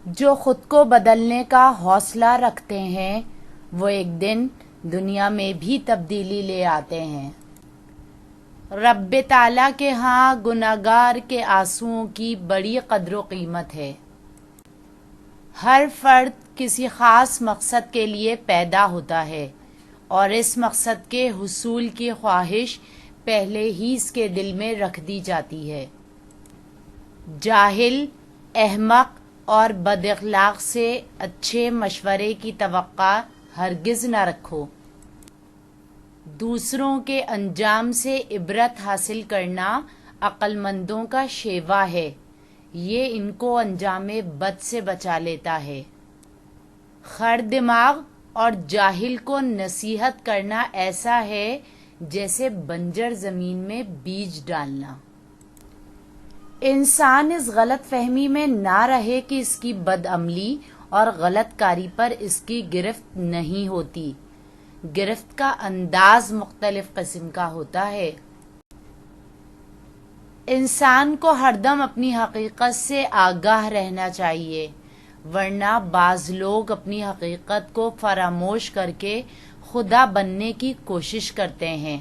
جو خود کو بدلنے کا حوصلہ رکھتے ہیں وہ ایک دن دنیا میں بھی تبدیلی لے آتے ہیں۔ رب تعالیٰ کے ہاں گناہگار کے آنسوؤں کی بڑی قدر و قیمت ہے۔ ہر فرد کسی خاص مقصد کے لیے پیدا ہوتا ہے اور اس مقصد کے حصول کی خواہش پہلے ہی اس کے دل میں رکھ دی جاتی ہے۔ جاہل، احمق اور بد اخلاق سے اچھے مشورے کی توقع ہرگز نہ رکھو۔ دوسروں کے انجام سے عبرت حاصل کرنا عقل مندوں کا شیوا ہے، یہ ان کو انجام بد سے بچا لیتا ہے۔ خر دماغ اور جاہل کو نصیحت کرنا ایسا ہے جیسے بنجر زمین میں بیج ڈالنا۔ انسان اس غلط فہمی میں نہ رہے کہ اس کی بد عملی اور غلط کاری پر اس کی گرفت نہیں ہوتی۔ گرفت کا انداز مختلف قسم کا ہوتا ہے۔ انسان کو ہردم اپنی حقیقت سے آگاہ رہنا چاہیے، ورنہ بعض لوگ اپنی حقیقت کو فراموش کر کے خدا بننے کی کوشش کرتے ہیں۔